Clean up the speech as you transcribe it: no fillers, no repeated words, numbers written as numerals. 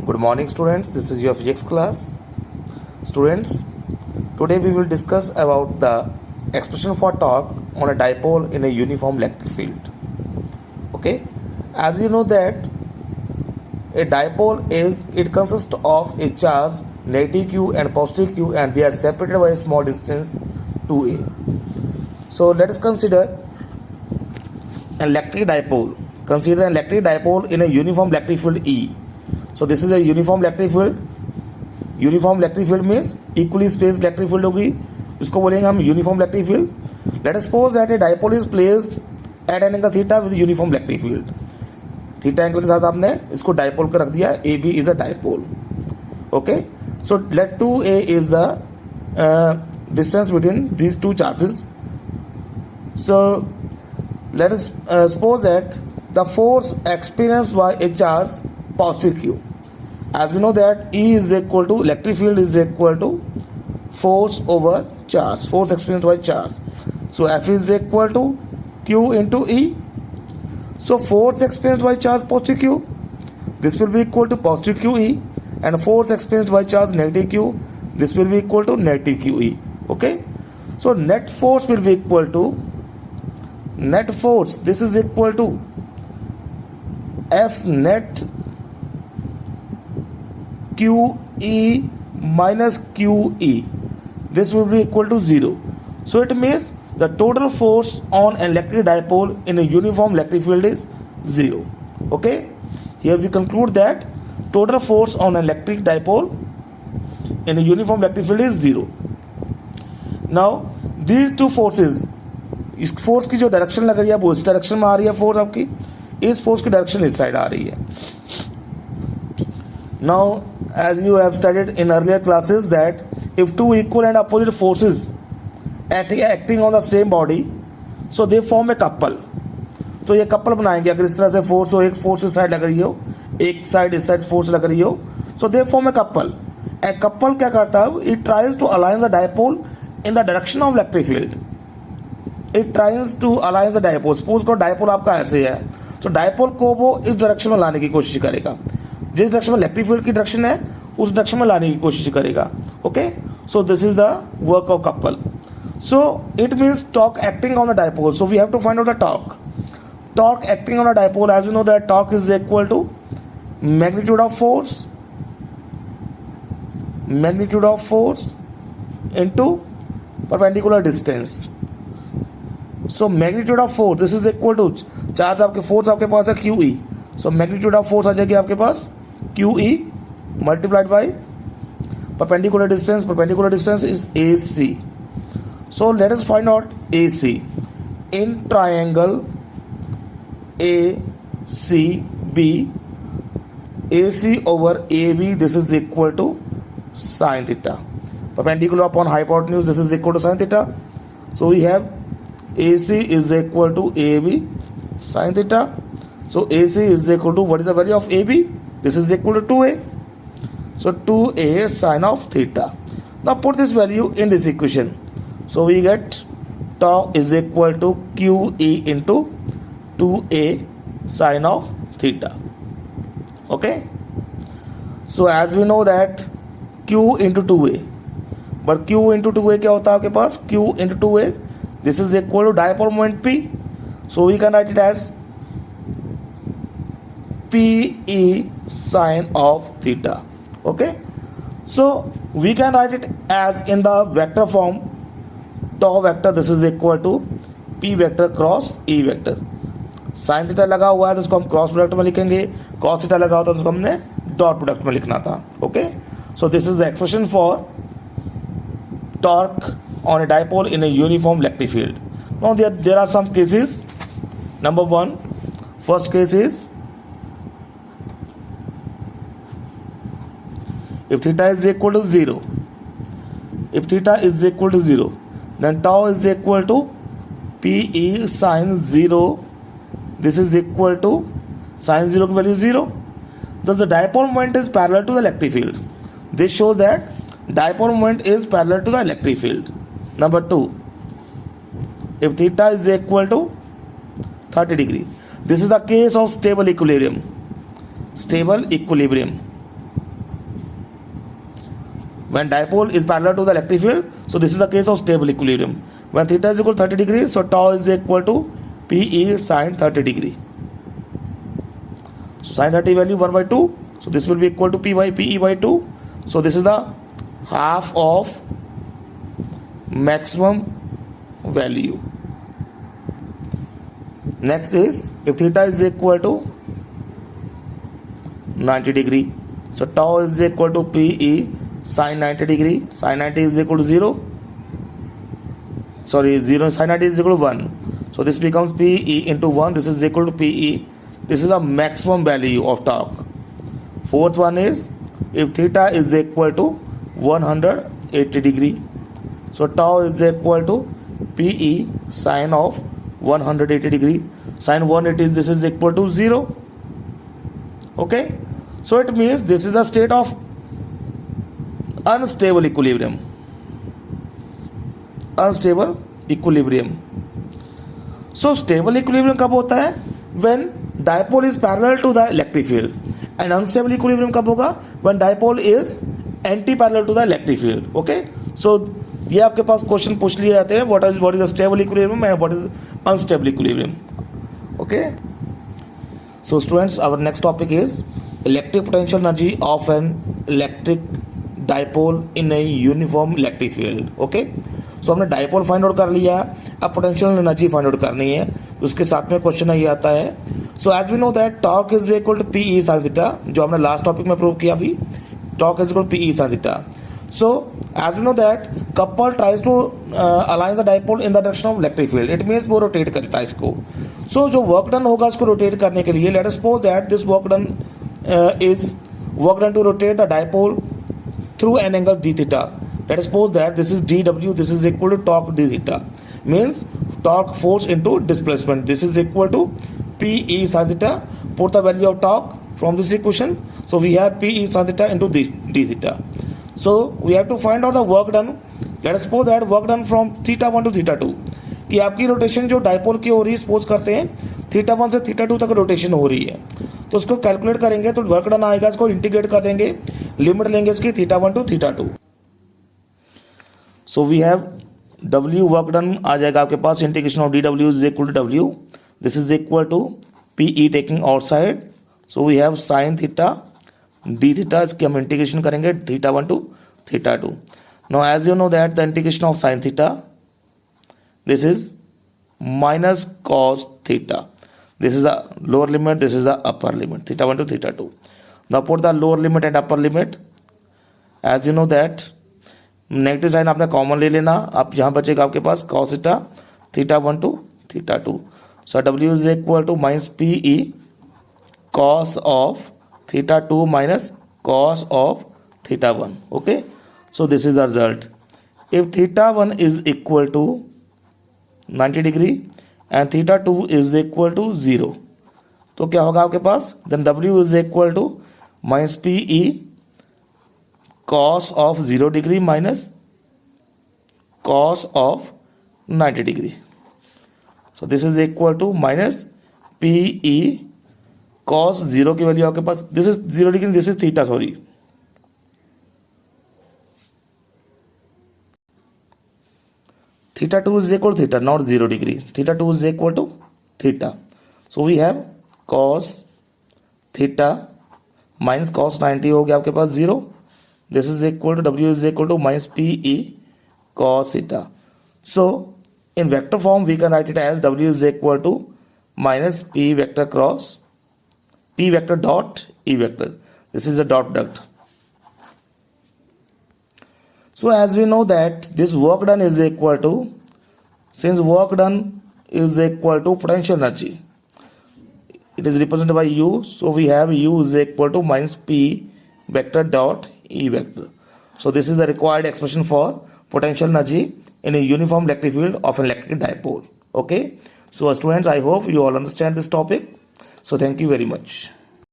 Good morning students, this is your physics class. Students, today we will discuss about the expression for torque on a dipole in a uniform electric field. Okay, as you know that a dipole consists of a charge negative q and positive q, and they are separated by a small distance 2a. So let us consider an electric dipole. Consider an electric dipole in a uniform electric field E. So this is a uniform electric field. Uniform electric field means equally space electric field होगी, इसको बोलेंगे हम uniform electric field. Let us suppose that a dipole is placed at an angle theta with uniform electric field. Theta angle के साथ आपने इसको dipole कर रख दिया. A B is a dipole. Okay, so let 2a is the distance between these two charges. So let us suppose that the force experienced bye A charge positive q. As we know that E is equal to electric field is equal to force over charge, force experienced by charge. So F is equal to Q into E. So force experienced by charge positive Q, this will be equal to positive QE, and force experienced by charge negative Q, this will be equal to negative QE. Okay, so net force will be equal to net force. This is equal to F net QE minus QE. This will be equal to 0. So it means the total force on an electric dipole in a uniform electric field is 0. Okay, here we conclude that total force on an electric dipole in a uniform electric field is 0. Now these two forces, इस force की जो direction लग रही है वो इस direction में आ रही है. फोर्स आपकी इस फोर्स की डायरेक्शन इस साइड आ रही है. Now, as you have studied in earlier classes that if two equal and opposite forces acting on the same body, so they form a couple. तो ये कपल बनाएंगे अगर इस तरह से फोर्स हो, एक फोर्स इस साइड लग रही हो, एक साइड इस साइड फोर्स लग रही हो, so they form a couple. And couple क्या करता है? It tries to align the dipole in the direction of electric field. It tries to align the dipole. Suppose को डायपोल आपका ऐसे है, तो डायपोल को वो इस डायरेक्शन में लाने की कोशिश करेगा. जिस डायरेक्शन में इलेक्ट्रिक फील्ड की डायरेक्शन है उस डायरेक्शन में लाने की कोशिश करेगा. Okay, so this is the work of couple. So it means torque acting on the dipole. So we have to find out the torque. Torque acting on the dipole, as you know that torque is equal to magnitude of force into perpendicular distance. So magnitude of force this is equal to charge आपके force आपके पास है QE. So magnitude of force आ जाएगी आपके पास QE multiplied by perpendicular distance is AC. So let us find out AC in triangle ACB. AC over AB, this is equal to sin theta. Perpendicular upon hypotenuse, this is equal to sin theta. So we have AC is equal to AB sin theta. So AC is equal to, what is the value of AB? This is equal to 2A. So 2A sin of theta. Now put this value in this equation. So we get tau is equal to QE into 2A sin of theta. Okay. So as we know that Q into 2A. But Q into 2A क्या होता है आपके पास? Q into 2A. This is equal to dipole moment P. So we can write it as PE sin of theta. Okay, so we can write it as in the vector form. Tau vector this is equal to P vector cross E vector. sin theta लगा हुआ है तो इसको हम cross product में लिखेंगे. cos theta लगा होता है तो इसको हमने डॉट प्रोडक्ट में लिखना था. Okay, so this is the expression for torque on a dipole in a uniform electric field. Now there are some cases. Number one, first case is if theta is equal to 0, then tau is equal to PE sin 0. This is equal to sin 0 की value 0. Thus the dipole moment is parallel to the electric field. This shows that dipole moment is parallel to the electric field. Number 2, if theta is equal to 30 degree, this is the case of stable equilibrium. When dipole is parallel to the electric field, so this is a case of stable equilibrium. When theta is equal to 30 degrees, so tau is equal to PE sin 30 degree. So sin 30 value 1 by 2. So this will be equal to P by PE by 2. So this is the half of maximum value. Next is if theta is equal to 90 degree. So tau is equal to PE sin 90 degree. Sin 90 is equal to 0. Sorry, 0. Sin 90 is equal to 1. So this becomes PE into 1. This is equal to PE. This is a maximum value of torque. Fourth one is if theta is equal to 180 degree. So tau is equal to PE sin of 180 degree. Sin 180, this is equal to 0. Okay. So it means this is a state of unstable equilibrium. Unstable equilibrium. So stable equilibrium कब होता है? When dipole is parallel to the electric field. And unstable equilibrium कब होगा? When dipole is anti-parallel to the electric field. Okay? So ये आपके पास question पूछ लिए जाते हैं. What is the stable equilibrium and what is unstable equilibrium? Okay? So students, our next topic is electric potential energy of an electric dipole in a uniform electric field. Okay? सो हमने dipole find out कर लिया. अब potential energy find out करनी है. उसके साथ में question ये आता है. So as we know that torque is equal to PE sine theta, जो हमने लास्ट टॉपिक में प्रूव किया अभी. Torque is equal to PE sine theta. So as we know that couple tries to align the dipole in the direction of electric field. It means वो rotate करता है इसको. सो जो वर्क डन होगा इसको रोटेट करने के लिए, let us suppose that this work done is work done to rotate the dipole through an angle d theta. Let us suppose that this is dw, this is equal to torque d theta. Means torque force into displacement. This is equal to Pe sin theta. Put the value of torque from this equation. So we have Pe sin theta into d theta. So we have to find out the work done. Let us suppose that work done from theta 1 to theta 2. कि आपकी rotation जो dipole की हो रही है, suppose करते हैं theta 1 से थीटा 2 तक रोटेशन हो रही है, तो उसको कैलकुलेट करेंगे तो वर्क डन आएगा. इसको इंटीग्रेट कर देंगे, लिमिट लेंगे इसकी theta 1 to theta 2. So we have W work done आ जाएगा आपके पास. Integration of D W is equal to W. This is equal to P E taking outside. So we have sine theta D theta. इसकी हम integration करेंगे theta 1 to theta 2. Now as you know that the integration of sine theta, this is minus cos theta. This is the lower limit, this is the upper limit, theta 1 to theta 2. Now put the lower limit and upper limit. As you know that negative sign आपने common ले लेना. अब यहाँ बचेगा आपके पास cos theta, theta 1 to theta 2. So W is equal to minus PE cos of theta 2 minus cos of theta 1. Okay, so this is the result. If theta 1 is equal to 90 degree and theta 2 is equal to 0, तो क्या होगा आपके पास? Then W is equal to minus P E cos of 0 degree minus cos of 90 degree. So this is equal to minus P E cos 0 की value आपके पास, this is 0 degree, this is theta, sorry. Theta 2 is equal to theta, not 0 degree. Theta 2 is equal to theta. So we have cos theta minus cos 90 हो गया आपके पास 0. This is equal to W is equal to minus PE cos theta. So in vector form we can write it as W is equal to minus P vector cross P vector dot E vector. This is the dot product. So as we know that this work done is equal to, since work done is equal to potential energy, it is represented by U. So we have U is equal to minus P vector dot E vector. So this is the required expression for potential energy in a uniform electric field of an electric dipole. Okay. So students, I hope you all understand this topic. So thank you very much.